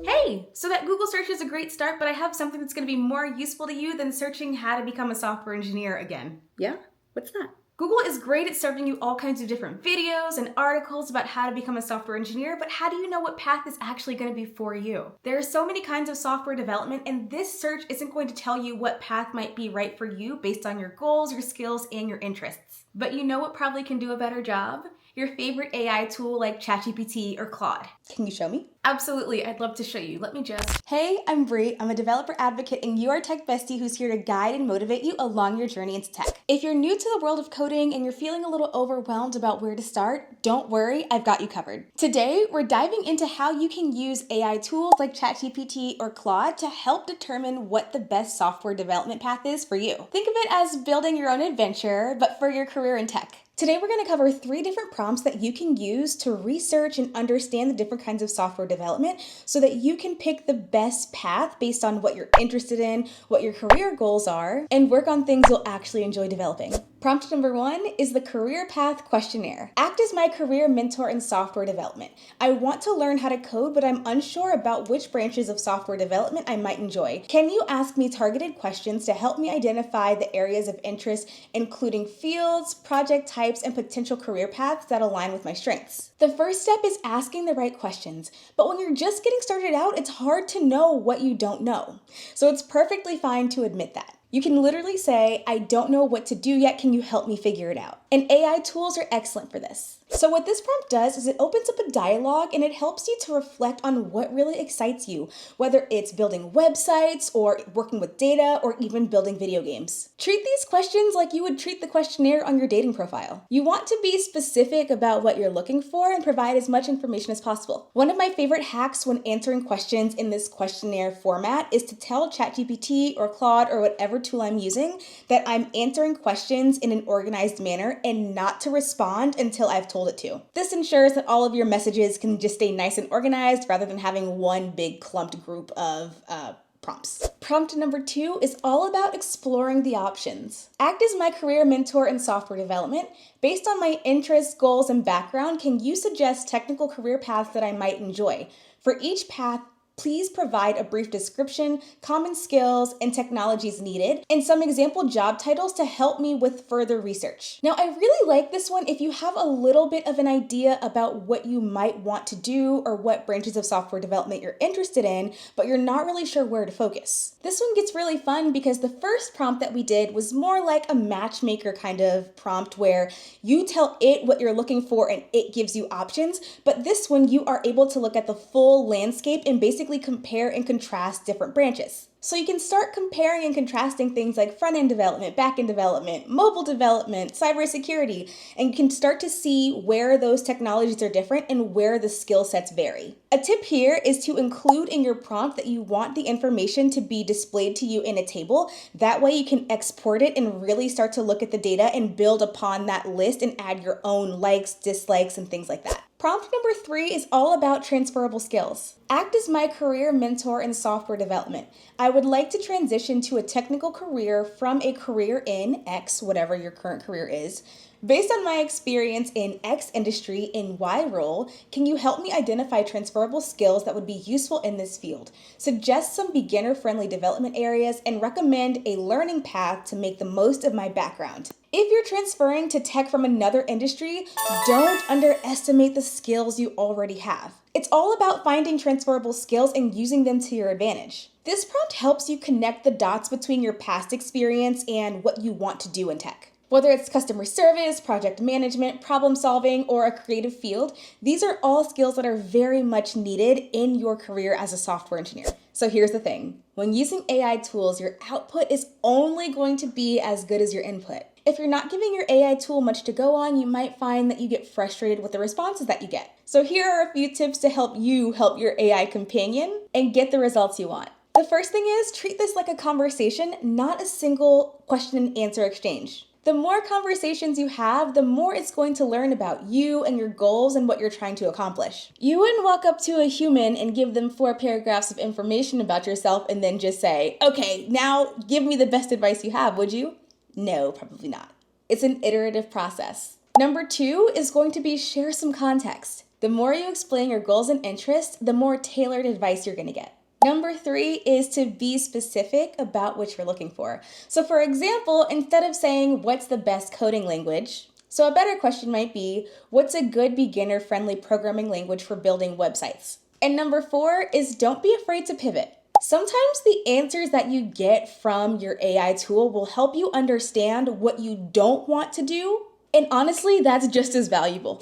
Hey, so that Google search is a great start, but I have something that's going to be more useful to you than searching how to become a software engineer again. Yeah? What's that? Google is great at serving you all kinds of different videos and articles about how to become a software engineer, but how do you know what path is actually going to be for you? There are so many kinds of software development, and this search isn't going to tell you what path might be right for you based on your goals, your skills, and your interests. But you know what probably can do a better job? Your favorite AI tool like ChatGPT or Claude. Can you show me? Absolutely, I'd love to show you. Let me just... Hey, I'm Bree. I'm a developer advocate and you are a tech bestie who's here to guide and motivate you along your journey into tech. If you're new to the world of coding and you're feeling a little overwhelmed about where to start, don't worry, I've got you covered. Today, we're diving into how you can use AI tools like ChatGPT or Claude to help determine what the best software development path is for you. Think of it as building your own adventure, but for your career in tech. Today, we're going to cover 3 different prompts that you can use to research and understand the different kinds of software development so that you can pick the best path based on what you're interested in, what your career goals are, and work on things you'll actually enjoy developing. Prompt number 1 is the Career Path Questionnaire. Act as my career mentor in software development. I want to learn how to code, but I'm unsure about which branches of software development I might enjoy. Can you ask me targeted questions to help me identify the areas of interest, including fields, project types, and potential career paths that align with my strengths? The first step is asking the right questions, but when you're just getting started out, it's hard to know what you don't know. So it's perfectly fine to admit that. You can literally say, I don't know what to do yet, can you help me figure it out? And AI tools are excellent for this. So what this prompt does is it opens up a dialogue and it helps you to reflect on what really excites you, whether it's building websites or working with data or even building video games. Treat these questions like you would treat the questionnaire on your dating profile. You want to be specific about what you're looking for and provide as much information as possible. One of my favorite hacks when answering questions in this questionnaire format is to tell ChatGPT or Claude or whatever tool I'm using that I'm answering questions in an organized manner and not to respond until I've told it to. This ensures that all of your messages can just stay nice and organized rather than having one big clumped group of prompts. Prompt number 2 is all about exploring the options. Act as my career mentor in software development. Based on my interests, goals, and background, can you suggest technical career paths that I might enjoy? For each path, please provide a brief description, common skills, and technologies needed, and some example job titles to help me with further research. Now, I really like this one if you have a little bit of an idea about what you might want to do or what branches of software development you're interested in, but you're not really sure where to focus. This one gets really fun because the first prompt that we did was more like a matchmaker kind of prompt where you tell it what you're looking for and it gives you options, but this one you are able to look at the full landscape and basically compare and contrast different branches. So you can start comparing and contrasting things like front-end development, back-end development, mobile development, cybersecurity, and you can start to see where those technologies are different and where the skill sets vary. A tip here is to include in your prompt that you want the information to be displayed to you in a table. That way you can export it and really start to look at the data and build upon that list and add your own likes, dislikes, and things like that. Prompt number 3 is all about transferable skills. Act as my career mentor in software development. I would like to transition to a technical career from a career in X, whatever your current career is. Based on my experience in X industry in Y role, can you help me identify transferable skills that would be useful in this field? Suggest some beginner-friendly development areas and recommend a learning path to make the most of my background. If you're transferring to tech from another industry, don't underestimate the skills you already have. It's all about finding transferable skills and using them to your advantage. This prompt helps you connect the dots between your past experience and what you want to do in tech. Whether it's customer service, project management, problem solving, or a creative field, these are all skills that are very much needed in your career as a software engineer. So here's the thing. When using AI tools, your output is only going to be as good as your input. If you're not giving your AI tool much to go on, you might find that you get frustrated with the responses that you get. So here are a few tips to help you help your AI companion and get the results you want. The first thing is treat this like a conversation, not a single question and answer exchange. The more conversations you have, the more it's going to learn about you and your goals and what you're trying to accomplish. You wouldn't walk up to a human and give them 4 paragraphs of information about yourself and then just say, okay, now give me the best advice you have, would you? No, probably not. It's an iterative process. Number 2 is going to be share some context. The more you explain your goals and interests, the more tailored advice you're gonna get. Number 3 is to be specific about what you're looking for. So for example, instead of saying, what's the best coding language? So a better question might be, what's a good beginner-friendly programming language for building websites? And number 4 is don't be afraid to pivot. Sometimes the answers that you get from your AI tool will help you understand what you don't want to do. And honestly, that's just as valuable.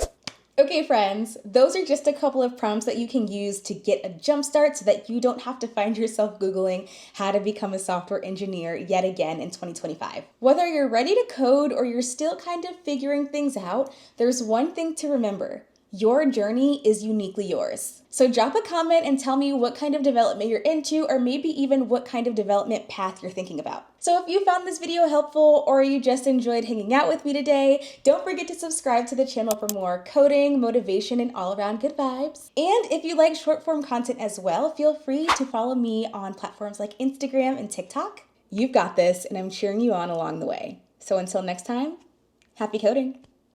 Okay, friends, those are just a couple of prompts that you can use to get a jump start so that you don't have to find yourself Googling how to become a software engineer yet again in 2025. Whether you're ready to code or you're still kind of figuring things out, there's one thing to remember. Your journey is uniquely yours. So drop a comment and tell me what kind of development you're into, or maybe even what kind of development path you're thinking about. So if you found this video helpful or you just enjoyed hanging out with me today, don't forget to subscribe to the channel for more coding, motivation, and all around good vibes. And if you like short form content as well, feel free to follow me on platforms like Instagram and TikTok. You've got this, and I'm cheering you on along the way. So until next time, happy coding.